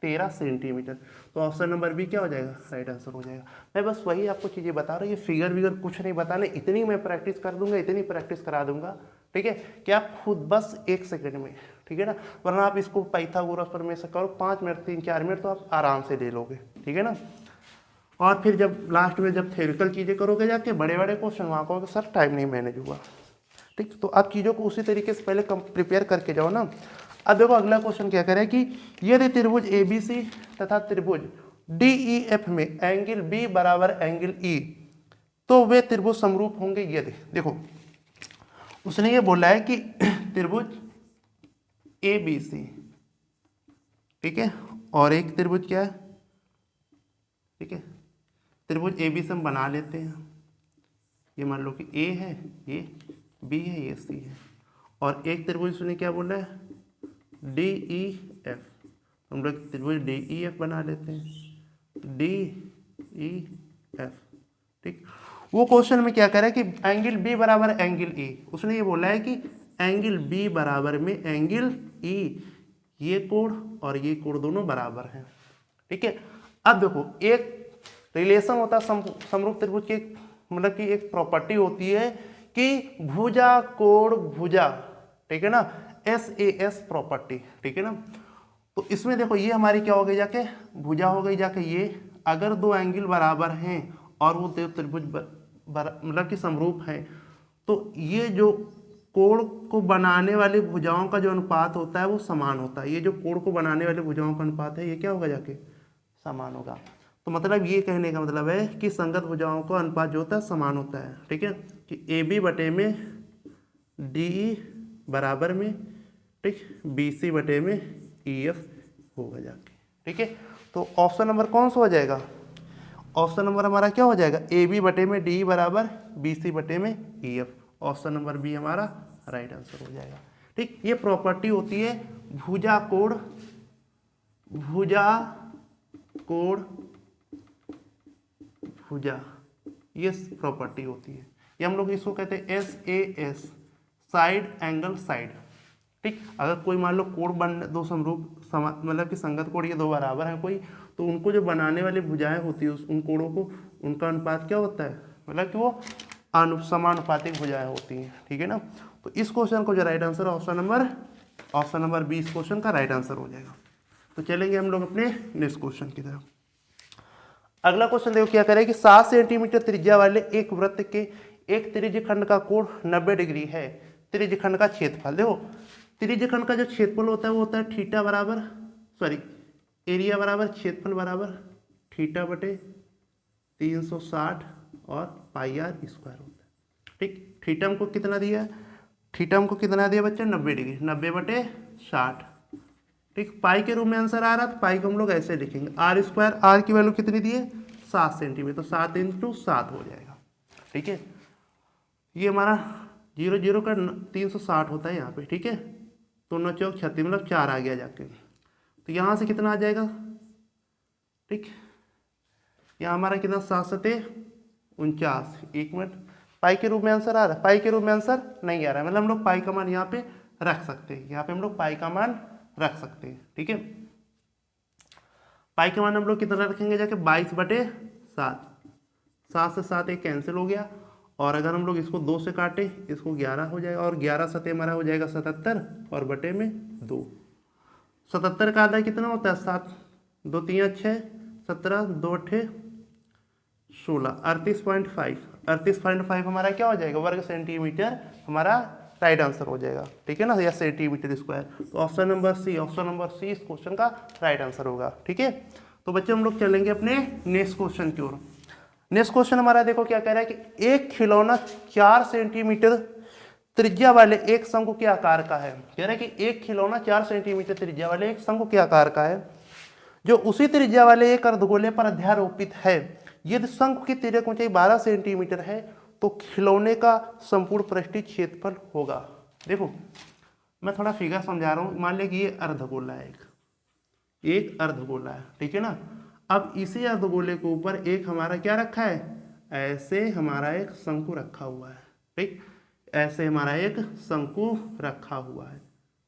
13 सेंटीमीटर। तो ऑप्शन नंबर बी क्या हो जाएगा, राइट आंसर हो जाएगा। मैं बस वही आपको चीज़ें बता रहा हूँ, ये फिगर विगर कुछ नहीं बताने, इतनी मैं प्रैक्टिस कर दूंगा, इतनी प्रैक्टिस करा दूंगा। ठीक है, कि आप खुद बस 1 सेकंड में, ठीक है ना, वरना आप इसको पाइथागोरस पर में से करो 5 मिनट 3-4 मिनट तो आप आराम से ले लोगे। ठीक है ना, और फिर जब लास्ट में जब थ्योरिकल चीज़ें करोगे जाके बड़े बड़े क्वेश्चन, वहाँ कहोगे सर टाइम नहीं मैनेज हुआ। ठीक, तो आप चीज़ों को उसी तरीके से पहले प्रिपेयर करके जाओ ना। अब देखो अगला क्वेश्चन क्या करें कि यदि त्रिभुज ABC तथा त्रिभुज DEF में एंगल B बराबर एंगल E, तो वे त्रिभुज समरूप होंगे यदि, देखो उसने ये बोला है कि त्रिभुज ABC, ठीक है, और एक त्रिभुज क्या है, ठीक है, त्रिभुज ABC हम बना लेते हैं। ये मान लो कि A है, ये B है, ये C है, और एक त्रिभुज उसने क्या बोला है DEF, हम लोग त्रिभुज DEF बना लेते हैं, DEF। ठीक, वो क्वेश्चन में क्या करे कि एंगल B बराबर एंगल E, उसने ये बोला है कि एंगल B बराबर में एंगल E, ये कोण और ये कोण दोनों बराबर हैं। ठीक है, अब देखो एक रिलेशन होता है समरूप त्रिभुज की, मतलब कि एक प्रॉपर्टी होती है कि भुजा कोण भुजा, ठीक है ना, SAS प्रॉपर्टी। ठीक है ना, तो इसमें देखो ये हमारी क्या हो गई जाके, भुजा हो गई जाके ये, अगर दो एंगल बराबर हैं और वो त्रिभुज मतलब कि समरूप हैं, तो ये जो कोण को बनाने वाली भुजाओं का जो अनुपात होता है वो समान होता है। ये जो कोण को बनाने वाली भुजाओं का अनुपात है ये क्या होगा जाके, समान होगा। तो मतलब ये कहने का मतलब है कि संगत भुजाओं का अनुपात जो होता है समान होता है। ठीक है, कि ए बी बटे में डी बराबर में, ठीक, बी सी बटे में ई एफ होगा जाके। ठीक है, तो ऑप्शन नंबर कौन सा हो जाएगा, ऑप्शन नंबर हमारा क्या हो जाएगा, ए बी बटे में डी बराबर बी सी बटे में E F. Option number B हमारा राइट आंसर हो जाएगा। ठीक, ये प्रॉपर्टी होती है भुजा कोण भुजा, ये प्रॉपर्टी होती है। ये हम लोग इसको कहते हैं SAS, साइड एंगल साइड। ठीक, अगर कोई मान लो कोण बन दो समरूप मतलब कि संगत कोण ये दो बराबर है कोई, तो उनको जो बनाने वाली भुजाएं होती है उन कोणों को, उनका अनुपात क्या होता है, मतलब कि वो समानुपातिक भुजाएं होती हैं। ठीक है ना, तो इस क्वेश्चन को जो right answer option number 20 question का राइट आंसर हो जाएगा। तो चलेंगे हम लोग अपने नेक्स्ट क्वेश्चन की तरफ। अगला क्वेश्चन देखो क्या करे कि 7 सेंटीमीटर त्रिज्या वाले एक वृत्त के एक त्रिज्यखंड का कोण 90 डिग्री है। त्रिज्यखंड का क्षेत्रफल, देखो त्रिज्यखंड का जो क्षेत्रफल होता है वो होता है थीटा बराबर, सॉरी एरिया बराबर क्षेत्रफल बराबर थीटा बटे 360 और पाई आर स्क्वायर होता है। ठीक, थीटा हमको कितना दिया, थीटा हमको कितना दिया बच्चे, 90 डिग्री, 90 बटे 60। ठीक, पाई के रूप में आंसर आ रहा है, तो पाई को हम लोग ऐसे लिखेंगे आर स्क्वायर, आर की वैल्यू कितनी दी है 7 सेंटीमीटर, तो 7 × 7 हो जाएगा। ठीक है, ये हमारा 0 0 का 360 होता है यहाँ पे। ठीक है, तो 9 चौक 36 मतलब 4 आ गया जाके, तो यहाँ से कितना आ जाएगा, ठीक, यहाँ हमारा कितना 7 7 49, 1 मिनट, पाई के रूप में आंसर आ रहा है, पाई के रूप में आंसर नहीं आ रहा है, मतलब हम लोग पाई का मान यहाँ पे रख सकते हैं, यहाँ पे हम लोग पाई का मान रख सकते हैं। ठीक है, पाई का मान हम लोग कितना रखेंगे जाके 22 बटे 7, 7 से 7 एक कैंसिल हो गया, और अगर हम लोग इसको 2 से काटे इसको 11 हो जाएगा, और 11 7 हमारा हो जाएगा 77 और बटे में 2। 77 का आधा कितना होता है 7, 2 3 6 17, 2 8 16, 38.5 हमारा क्या हो जाएगा वर्ग सेंटीमीटर, हमारा राइट आंसर हो जाएगा। ठीक है ना, या सेंटीमीटर स्क्वायर। तो ऑप्शन नंबर सी इस क्वेश्चन का राइट आंसर होगा। ठीक है, तो बच्चे हम लोग चलेंगे अपने नेक्स्ट क्वेश्चन की ओर। नेक्स्ट क्वेश्चन हमारा देखो क्या कह रहा है कि एक खिलौना 4 सेंटीमीटर त्रिज्या वाले एक शंकु के आकार का है। कह रहा है कि एक खिलौना 4 सेंटीमीटर त्रिज्या वाले एक शंकु के आकार का है, जो उसी त्रिज्या वाले एक अर्धगोले पर अध्यारोपित है। यदि शंकु की तिर्यक ऊंचाई 12 सेंटीमीटर है तो खिलौने का संपूर्ण पृष्ठीय क्षेत्रफल होगा। देखो मैं थोड़ा फिगर समझा रहा हूँ। मान लिया कि ये अर्धगोला है, एक अर्धगोला है, ठीक है ना। अब इसी अर्धगोले के ऊपर एक हमारा क्या रखा है, ऐसे हमारा एक शंकु रखा हुआ है, ठीक, ऐसे हमारा एक शंकु रखा हुआ है,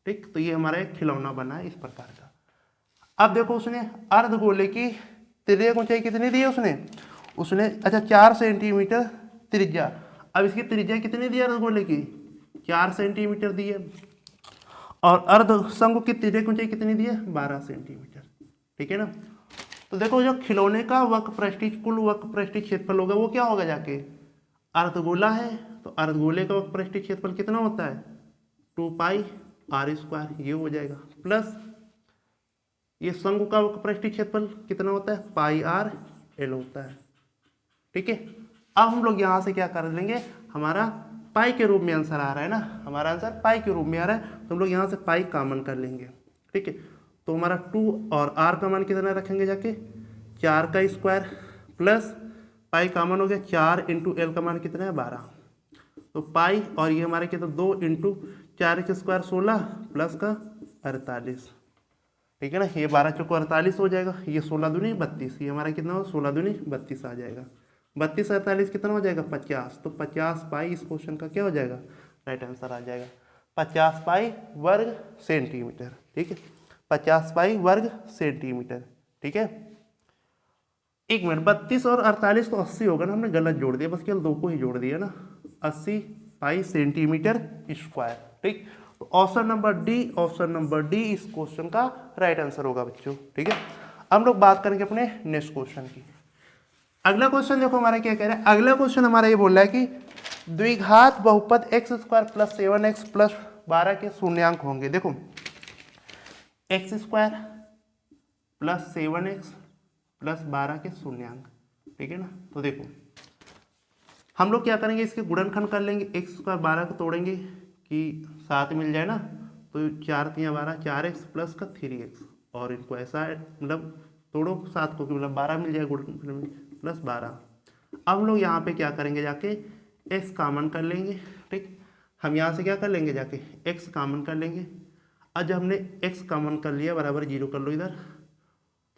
ठीक। तो ये हमारा एक खिलौना बना है इस प्रकार का। अब देखो उसने अर्धगोले की तिर्यक ऊंचाई कितनी दी है उसने अच्छा 4 सेंटीमीटर त्रिज्या। अब इसकी त्रिज्या कितनी दी है अर्धगोले की, 4 सेंटीमीटर दी है, और अर्ध शंकु की तिर्यक ऊंचाई कितनी दी है 12 सेंटीमीटर, ठीक है ना। तो देखो जो खिलौने का कुल वक्र पृष्ठीय क्षेत्रफल होगा वो क्या होगा जाके, अर्धगोला है तो अर्धगोले का वक्र पृष्ठीय क्षेत्रफल कितना होता है 2 पाई आर स्क्वायर, ये हो जाएगा, प्लस ये शंकु का वक्र पृष्ठीय क्षेत्रफल कितना होता है पाई आर एल होता है, ठीक है। अब हम लोग यहाँ से क्या कर लेंगे, हमारा पाई के रूप में आंसर आ रहा है ना, हमारा आंसर पाई के रूप में आ रहा है, तो हम लोग यहाँ से पाई कॉमन कर लेंगे, ठीक है। तो हमारा 2 और आर का मान कितना रखेंगे जाके 4 का स्क्वायर, प्लस पाई कॉमन हो गया 4 इंटू एल का मान कितना है 12, तो पाई और ये हमारे कितना 2 इंटू 4 का स्क्वायर 16 प्लस का 48, ठीक है ना। ये 12 चौको 48 हो जाएगा, ये 16 दूनी 32, ये हमारा कितना हो 16 दूनी 32 आ जाएगा, 32 48 कितना हो जाएगा 50, तो 50 पाई इस क्वेश्चन का क्या हो जाएगा राइट आंसर आ जाएगा 50 पाई वर्ग सेंटीमीटर, ठीक है, 50 पाई वर्ग सेंटीमीटर, ठीक है। एक मिनट 32 और 48 तो 80 होगा ना, हमने गलत जोड़ दिया, बस केवल 2 को ही जोड़ दिया ना, 80 पाई सेंटीमीटर स्क्वायर, ठीक। तो ऑप्शन नंबर डी इस क्वेश्चन का राइट आंसर होगा बच्चों, ठीक है। हम लोग बात करेंगे अपने नेक्स्ट क्वेश्चन की। अगला क्वेश्चन देखो हमारा क्या कह रहा है। अगला क्वेश्चन हमारा ये बोल रहा है कि द्विघात बहुपद x square plus 7x plus 12 के शून्यांक होंगे। देखो x square plus 7x plus 12 के शून्यांक, ठीक है ना। तो देखो हम लोग क्या करेंगे, इसके गुणनखंड कर लेंगे। एक्स स्क्वायर 12 को तोड़ेंगे कि 7 मिल जाए ना, तो 4 3 12 4x प्लस का 3x, और इनको ऐसा मतलब तोड़ो 7 को कि मतलब 12 मिल जाए गुणनखंड में प्लस 12। अब हम लोग यहाँ पे क्या करेंगे, जाके x कॉमन कर लेंगे, ठीक। हम यहाँ से क्या कर लेंगे, जाके x कॉमन कर लेंगे। अब जब हमने x कॉमन कर लिया बराबर 0 कर लो इधर,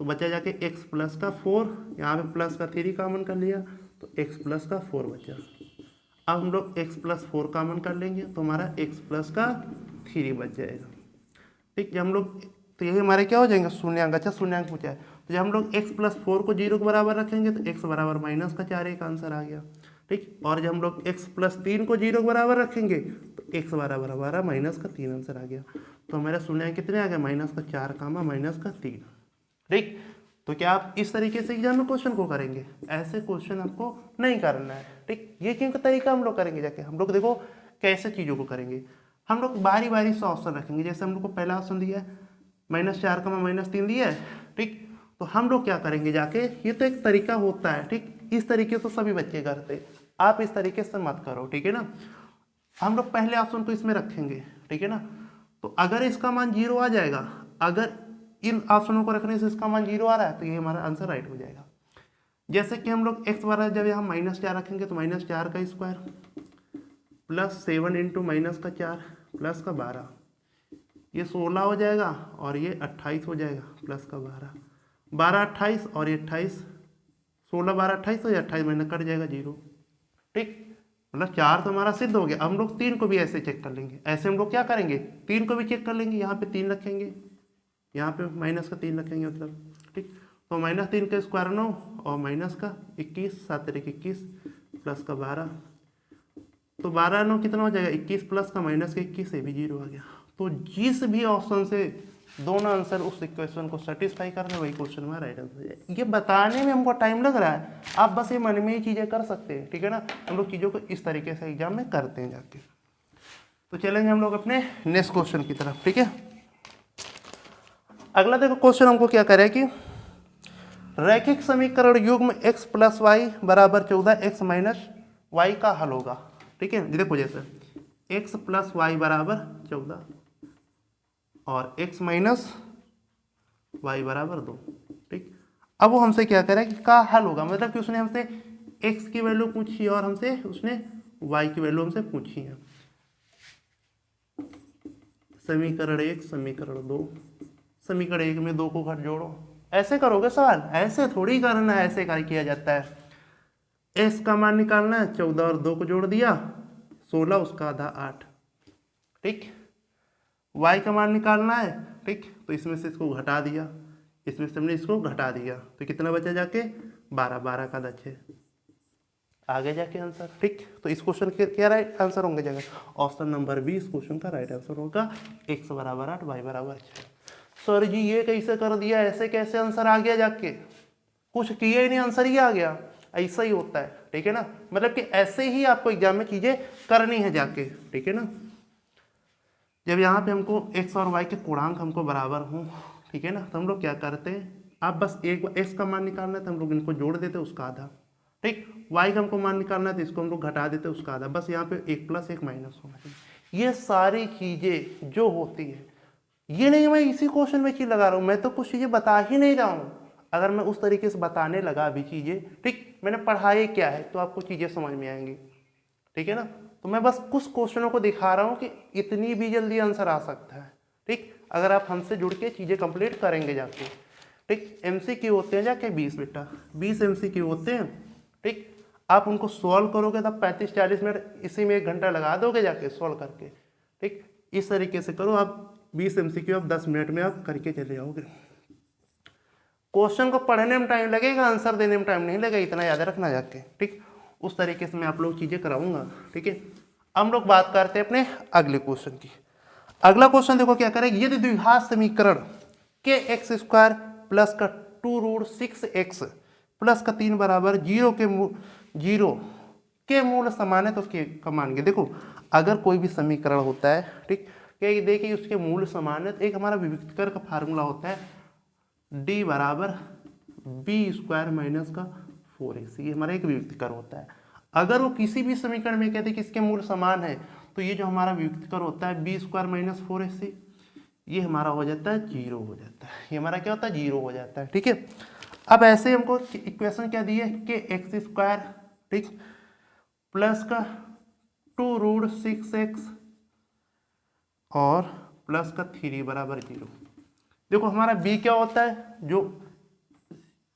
तो बचा जाके x प्लस का 4, यहाँ पे प्लस का 3 कॉमन कर लिया तो x प्लस का 4 बचा। अब हम लोग x प्लस 4 कॉमन कर लेंगे तो हमारा x प्लस का 3 बच जाएगा, ठीक। जब हम लोग तो यही हमारे क्या हो जाएंगे, शून्यांक। अच्छा शून्यांक पूछा है, तो जब हम लोग x प्लस 4 को 0 के बराबर रखेंगे तो x बराबर माइनस का 4 एक आंसर आ गया, ठीक। और जब हम लोग x प्लस 3 को 0 के बराबर रखेंगे तो x बराबर हमारा माइनस का 3 आंसर आ गया। तो हमारा शून्यांक कितने आ गए, माइनस का 4 कामा माइनस का 3, ठीक। तो क्या आप इस तरीके से एग्जाम में क्वेश्चन को करेंगे, ऐसे क्वेश्चन आपको नहीं करना है, ठीक। ये क्यों तरीका हम लोग करेंगे, जाके हम लोग देखो कैसे चीज़ों को करेंगे। हम लोग बारी बारी से ऑप्शन रखेंगे। जैसे हम लोग को पहला ऑप्शन दिया है -4 कामा -3 दिया है, ठीक। तो हम लोग क्या करेंगे, जाके ये तो एक तरीका होता है, ठीक। इस तरीके से सभी बच्चे करते, आप इस तरीके से मत करो, ठीक है ना। हम लोग पहले ऑप्शन को इसमें रखेंगे, ठीक है ना। तो अगर इसका मान 0 आ जाएगा, अगर इन ऑप्शनों को रखने से इसका मान 0 आ रहा है तो ये हमारा आंसर राइट हो जाएगा। जैसे कि हम लोग x बराबर जब यहाँ -4 रखेंगे तो -4 का स्क्वायर प्लस 7 इंटू माइनस का 4 प्लस का 12, ये 16 हो जाएगा और ये 28 हो जाएगा प्लस का 12, 12 28 और ये 28, 16 12 28 तो ये 28 महीना कट जाएगा 0, ठीक। मतलब 4 तो हमारा सिद्ध हो गया। अब हम लोग 3 को भी ऐसे चेक कर लेंगे। ऐसे हम लोग क्या करेंगे, 3 को भी चेक कर लेंगे। यहाँ पे 3 रखेंगे, यहाँ पे माइनस का 3 रखेंगे, मतलब ठीक। तो -3 का स्क्वायर 9 और माइनस का 21, 7 तारीख 21 प्लस का 12, तो 12 9 कितना हो जाएगा 21 प्लस का माइनस का 21, से भी 0 आ गया। तो जिस भी ऑप्शन से दोनों आंसर उस इक्वेशन को सेटिस्फाई कर रहे वही क्वेश्चन में राइट आंसर है। ये बताने में हमको टाइम लग रहा है, आप बस ये मन में ही चीज़ें कर सकते हैं, ठीक है ना। हम लोग चीज़ों को इस तरीके से एग्जाम में करते हैं जाके। तो चलेंगे हम लोग अपने नेक्स्ट क्वेश्चन की तरफ, ठीक है। अगला देखो क्वेश्चन हमको क्या करे कि रैखिक समीकरण युग्म x प्लस वाई बराबर 14 x माइनस वाई का हल होगा, ठीक है। देखो जैसे x प्लस वाई बराबर 14 और x माइनस वाई बराबर 2, ठीक। अब वो हमसे क्या करे कि का हल होगा, मतलब कि उसने हमसे x की वैल्यू पूछी और हमसे उसने y की वैल्यू हमसे पूछी है। समीकरण 1 समीकरण 2, समीकरण 1 में 2 को घट जोड़ो, ऐसे करोगे सवाल, ऐसे थोड़ी करना है, ऐसे कार्य किया जाता है। s का मान निकालना है, 14 और 2 को जोड़ दिया 16, उसका आधा 8, ठीक। y का मान निकालना है, ठीक। तो इसमें से इसको घटा दिया, इसमें से हमने इसको घटा दिया, तो कितना बचा जाके 12, 12 का आधा 6, आगे जाके आंसर, ठीक। तो इस क्वेश्चन के क्या राइट आंसर होंगे, जगह ऑप्शन नंबर बी इस क्वेश्चन का राइट आंसर होगा। x बराबर 8 y बराबर 6। सर जी ये कैसे कर दिया, ऐसे कैसे आंसर आ गया, जाके कुछ किया ही नहीं आंसर ही आ गया, ऐसा ही होता है, ठीक है ना। मतलब कि ऐसे ही आपको एग्जाम में चीजें करनी है जाके, ठीक है ना। जब यहाँ पे हमको x और y के पूर्णांक हमको बराबर हों, ठीक है ना, तो हम लोग क्या करते हैं, आप बस एक x का मान निकालना है तो हम लोग इनको जोड़ देते उसका आधा, ठीक। y का हमको मान निकालना है तो इसको हम लोग घटा देते उसका आधा, बस यहाँ पे 1 प्लस 1 माइनस होना चाहिए। ये सारी चीजें जो होती है, ये नहीं मैं इसी क्वेश्चन में चीज लगा रहा हूँ, मैं तो कुछ चीजें बता ही नहीं रहा हूँ। अगर मैं उस तरीके से बताने लगा अभी चीजें, ठीक, मैंने पढ़ाई क्या है तो आपको चीजें समझ में आएंगी, ठीक है ना। तो मैं बस कुछ क्वेश्चनों को दिखा रहा हूँ कि इतनी भी जल्दी आंसर आ सकता है, ठीक, अगर आप हमसे जुड़ के चीजें कंप्लीट करेंगे जाके, ठीक। MCQ होते हैं जाके 20 बेटा, 20 MCQ होते हैं, ठीक। आप उनको सॉल्व करोगे तब 35-40 मिनट इसी में 1 घंटा लगा दोगे जाके सॉल्व करके, ठीक। इस तरीके से करो आप, 20 MCQ आप 10 मिनट में आप करके चले जाओगे। क्वेश्चन को पढ़ने में टाइम लगेगा, आंसर देने में टाइम नहीं लगेगा, इतना याद रखना जाके, ठीक। उस तरीके से मैं आप लोग चीजें कराऊंगा, ठीक है। हम लोग बात करते हैं अपने अगले क्वेश्चन की। अगला क्वेश्चन देखो क्या करेगा, यदि द्विघात समीकरण के x स्क्वायर प्लस का 2 रूट 6x प्लस का 3 बराबर जीरो के मूल समान है तो उसके का मानेंगे। देखो अगर कोई भी समीकरण होता है, ठीक, कि देखिए उसके मूल समान है तो एक हमारा विविक्तकर का फार्मूला होता है डी बराबर बी स्क्वायर माइनस का 4ac, ये हमारा एक विविक्तकर होता है। अगर वो किसी भी समीकरण में कहते हैं कि इसके मूल समान है तो ये जो हमारा विविक्तकर होता है बी स्क्वायर माइनस 4ac, ये हमारा हो जाता है जीरो हो जाता है, ये हमारा क्या होता है जीरो हो जाता है, ठीक है। अब ऐसे हमको इक्वेशन क्या दी है कि एक्स स्क्वायर, ठीक, प्लस का 2√6x और प्लस का 3 बराबर 0। देखो हमारा b क्या होता है, जो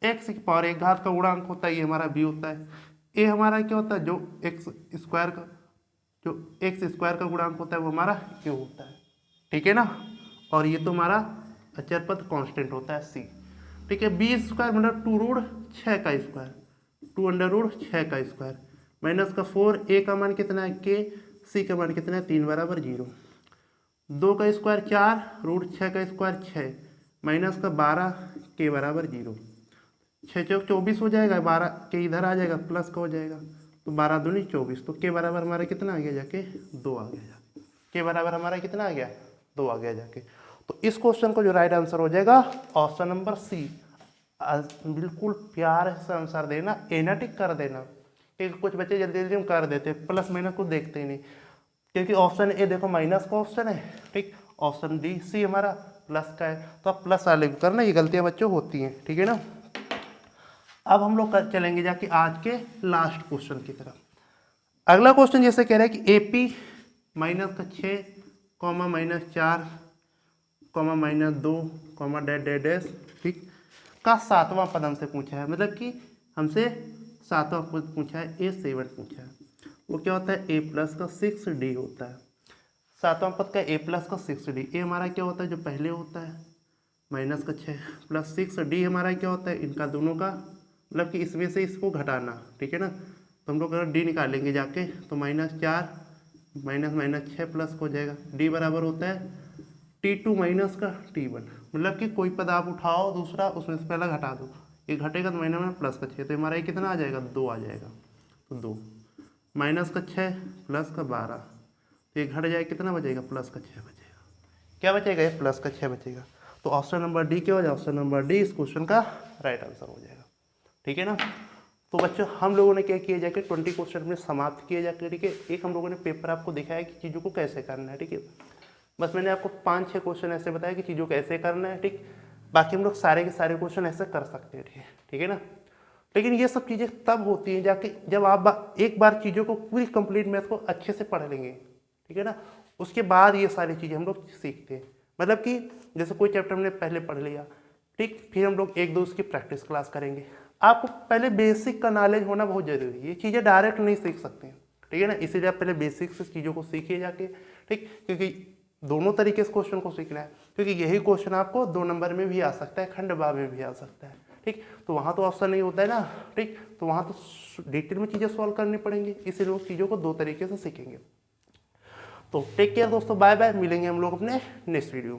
x की पावर एक घात का गुणांक होता है, ये हमारा b होता है। a हमारा क्या होता है, जो x स्क्वायर का गुणांक होता है वो हमारा a होता है, ठीक है ना। और ये तो हमारा अचर पद कांस्टेंट होता है c, ठीक है। b स्क्वायर मतलब 2√6 का स्क्वायर, 2√6 का स्क्वायर माइनस का 4, a का मान कितना है k, c का मान कितना है 3 बराबर 0, 2 का स्क्वायर 4, √6 का स्क्वायर 6 माइनस का 12 k बराबर 0, 6 चौक 24 हो जाएगा, 12 के इधर आ जाएगा प्लस का हो जाएगा, तो 12 दूनी 24, तो के बराबर हमारा कितना आ गया जाके 2 आ गया जाके, के बराबर हमारा कितना आ गया 2 आ गया जाके। तो इस क्वेश्चन को जो राइट आंसर हो जाएगा ऑप्शन नंबर सी। बिल्कुल प्यार से आंसर देना, एनाटिक कर देना, क्योंकि कुछ बच्चे जल्दी जल्दी हम कर देते हैं, प्लस माइनस को देखते ही नहीं, क्योंकि ऑप्शन ए देखो माइनस का ऑप्शन है, ठीक, ऑप्शन डी सी हमारा प्लस का है, तो आप प्लस वाले को करना, ये गलतियां बच्चों होती हैं, ठीक है ना। अब हम लोग चलेंगे जाके आज के लास्ट क्वेश्चन की तरफ। अगला क्वेश्चन जैसे कह रहा है कि एपी माइनस का 6 comma minus 4 comma minus 2 comma dash, ठीक, का 7वां पद हमसे पूछा है, मतलब कि हमसे 7वां पद पूछा है, A7 पूछा है। वो क्या होता है, a प्लस का 6d होता है। 7वां पद का a प्लस का 6d, ए हमारा क्या होता है जो पहले होता है माइनस का 6 प्लस 6d हमारा क्या होता है इनका दोनों का, मतलब कि इसमें से इसको घटाना, ठीक है ना। तो हम लोग अगर डी निकालेंगे जाके तो -4 माइनस 6 प्लस हो जाएगा, डी बराबर होता है T2 माइनस का T1, मतलब कि कोई पद आप उठाओ दूसरा उसमें से पहला घटा दो, ये घटेगा तो माइनस प्लस का 6, तो हमारा ये कितना आ जाएगा 2 आ जाएगा, तो 2 माइनस का 6 प्लस का 12, तो ये घट जाएगा, कितना बचेगा प्लस का 6 बचेगा, क्या बचेगा ये प्लस का 6 बचेगा। तो ऑप्शन नंबर डी क्या हो जाएगा, ऑप्शन नंबर डी इस क्वेश्चन का राइट आंसर हो जाएगा, ठीक है ना। तो बच्चों हम लोगों ने क्या किया जाके 20 क्वेश्चन में समाप्त किए जाके, ठीक है। एक हम लोगों ने पेपर आपको दिखाया कि चीज़ों को कैसे करना है, ठीक है। बस मैंने आपको 5-6 क्वेश्चन ऐसे बताया कि चीज़ों को कैसे करना है, ठीक। बाकी हम लोग सारे के सारे क्वेश्चन ऐसे कर सकते हैं, ठीक है ना। लेकिन ये सब चीज़ें तब होती हैं जाके जब आप एक बार चीज़ों को पूरी कंप्लीट मैथ को अच्छे से पढ़ लेंगे, ठीक है ना। उसके बाद ये सारी चीज़ें हम लोग सीखते हैं, मतलब कि जैसे कोई चैप्टर हमने पहले पढ़ लिया, ठीक, फिर हम लोग 1-2 उसकी प्रैक्टिस क्लास करेंगे। आपको पहले बेसिक का नॉलेज होना बहुत जरूरी है, ये चीज़ें डायरेक्ट नहीं सीख सकते हैं, ठीक है ना। इसीलिए आप पहले बेसिक से चीज़ों को सीखिए जाके, ठीक, क्योंकि दोनों तरीके से क्वेश्चन को सीखना है, क्योंकि यही क्वेश्चन आपको 2 नंबर में भी आ सकता है, खंडवा में भी आ सकता है, ठीक। तो वहाँ तो ऑप्शन नहीं होता है ना, ठीक, तो वहाँ तो डिटेल में चीज़ें सॉल्व करनी पड़ेंगी, इसीलिए उस चीज़ों को 2 तरीके से सीखेंगे। तो टेक केयर दोस्तों, बाय बाय, मिलेंगे हम लोग अपने नेक्स्ट वीडियो में।